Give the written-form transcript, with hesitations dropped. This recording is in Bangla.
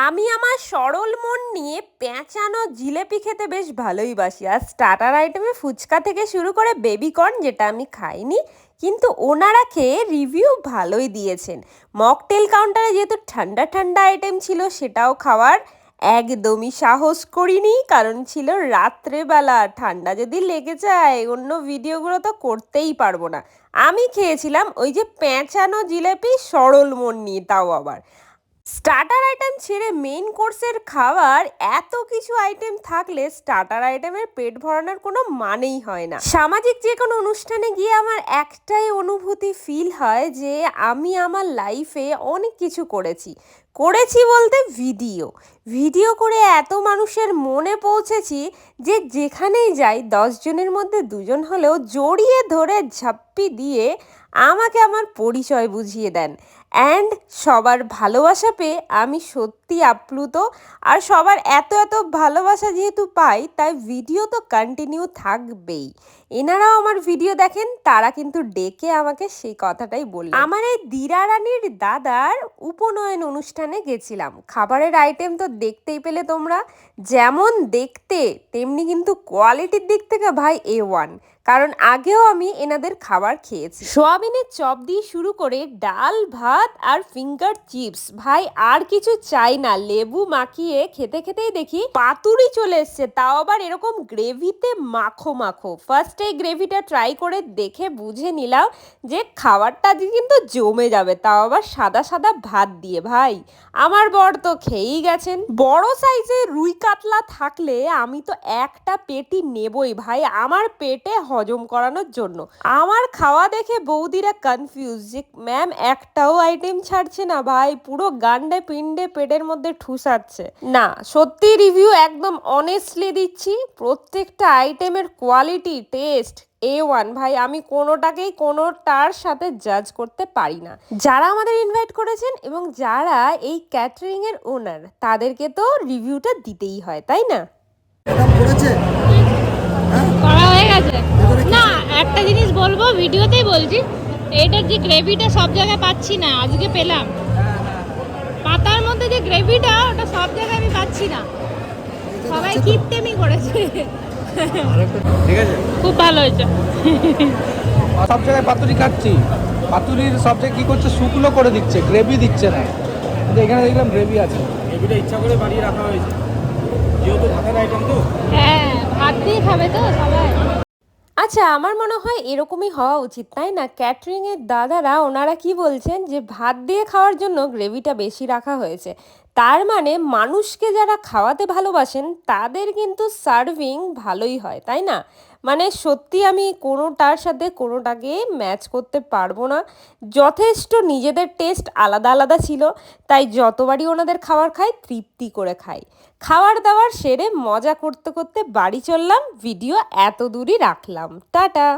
আমি আমার সরল মন নিয়ে পেঁচানো জিলেপি খেতে বেশ ভালোই বাসি। আর স্টার্টার আইটেমে ফুচকা থেকে শুরু করে বেবিকর্ন, যেটা আমি খাইনি, কিন্তু ওনারা খেয়ে রিভিউ ভালোই দিয়েছেন। মকটেল কাউন্টারে যেহেতু ঠান্ডা ঠান্ডা আইটেম ছিল, সেটাও খাওয়ার একদমই সাহস করিনি, কারণ ছিল রাত্রেবেলা। ঠান্ডা যদি লেগে যায় অন্য ভিডিওগুলো তো করতেই পারবো না। আমি খেয়েছিলাম ওই যে পেঁচানো জিলেপি সরল মন নিয়ে, তাও আবার স্টার্টার আইটেম ছেড়ে মেইন কোর্সের খাবার। এত কিছু আইটেম থাকলে স্টার্টার আইটেমের পেট ভরানোর কোনো মানেই হয় না। সামাজিক যে কোনো অনুষ্ঠানে গিয়ে আমার একটাই অনুভূতি ফিল হয় যে আমি আমার লাইফে অনেক কিছু করেছি বলতে ভিডিও ভিডিও করে এত মানুষের মনে পৌঁছেছি যে যেখানেই যাই 10 জনের মধ্যে 2 জন হলেও জড়িয়ে ধরে ঝাপ্পি দিয়ে আমাকে আমার পরিচয় বুঝিয়ে দেন। অ্যান্ড সবার ভালোবাসা পেয়ে আমি সত্যি আপ্লুত। আর সবার এত এত ভালোবাসা যেহেতু পাই, তাই ভিডিও তো কন্টিনিউ থাকবেই। এনারাও আমার ভিডিও দেখেন, তারা কিন্তু ডেকে আমাকে সেই কথাটাই বললেন। আমার এই দিরা রানীর দাদার উপনয়ন অনুষ্ঠানে গেছিলাম। খাবারের আইটেম তো দেখতেই পেলে তোমরা, যেমন দেখতে তেমনি কিন্তু কোয়ালিটির দিক থেকে ভাই A1। কারণ আগেও আমি এনাদের খাবার খেয়েছি। সোয়াবিনের চপ দিয়ে শুরু করে ডাল ভাত আর ফিঙ্গার চিপস, ভাই আর কিছু চাই না। লেবু মাখিয়ে খেতে খেতেই দেখি পাতুরি চলে এসছে, তাও আবার এরকম গ্রেভিতে মাখো মাখো। ফার্স্টে গ্রেভিটা ট্রাই করে দেখে বুঝে নিলাম যে খাবারটা কিন্তু জমে যাবে, তাও আবার সাদা সাদা ভাত দিয়ে। ভাই আমার বর তো খেয়েই গেছেন। বড় সাইজের রুই কাতলা থাকলে আমি তো একটা পেটি নেবই ভাই, আমার পেটে হজম করানোর জন্য। আমার খাওয়া দেখে বৌদিরা কনফিউজ যে ম্যাম একটাও আইটেম ছাড়ছে না ভাই, পুরো গান্ডে পিণ্ডে পেটের মধ্যে ঠুসাচ্ছে না। সত্যি রিভিউ একদম অনেস্টলি দিচ্ছি, প্রত্যেকটা আইটেমের কোয়ালিটি টেস্ট A1 ভাই। আমি কোনোটাকেই কোনোটার সাথে জাজ করতে পারি না। যারা আমাদের ইনভাইট করেছেন এবং যারা এই ক্যাটারিং এর ওনার, তাদেরকে তো রিভিউটা দিতেই হয়, তাই না? করা হয়ে গেছে না। একটা জিনিস বলবো, ভিডিওতেই বলছি, এটার যে গ্রেভিটা সব জায়গায় পাচ্ছি না, আজকে পেলাম। পাতার মধ্যে যে গ্রেভিটা, ওটা সব জায়গায় আমি পাচ্ছি না। সবাই কিপটেমি করেছে। ঠিক আছে, খুব ভালো হয়েছে। সব জায়গায় পাতুরি খাচ্ছি, পাতুরির সব জায়গায় কি করছে, শুকনো করে দিচ্ছে, গ্রেভি দিচ্ছে না। কিন্তু এখানে দেখলাম গ্রেভি আছে। গ্রেভিটা ইচ্ছা করে বাড়িয়ে রাখা হয়েছে, যেহেতু ভাতের আইটেম তো। হ্যাঁ, ভাত দিয়ে খাবে তো সবাই। আচ্ছা, আমার মনে হয় এরকমই হওয়া উচিত, তাই না? ক্যাটারিং এর দাদারা ওনারা কি বলছেন যে ভাত দিয়ে খাওয়ার জন্য গ্রেভিটা বেশি রাখা হয়েছে। তার মানে মানুষকে যারা খাওয়াতে ভালোবাসেন তাদের কিন্তু সার্ভিং ভালোই হয়, তাই না? মানে সত্যি আমি কোনোটার সাথে কোনোটাকে ম্যাচ করতে পারবো না। যথেষ্ট নিজেদের টেস্ট আলাদা আলাদা ছিল, তাই যতবারই ওনাদের খাবার খাই তৃপ্তি করে খাই। খাবার দাবার সেরে মজা করতে করতে বাড়ি চললাম। ভিডিও এত দূরই রাখলাম। টাটা।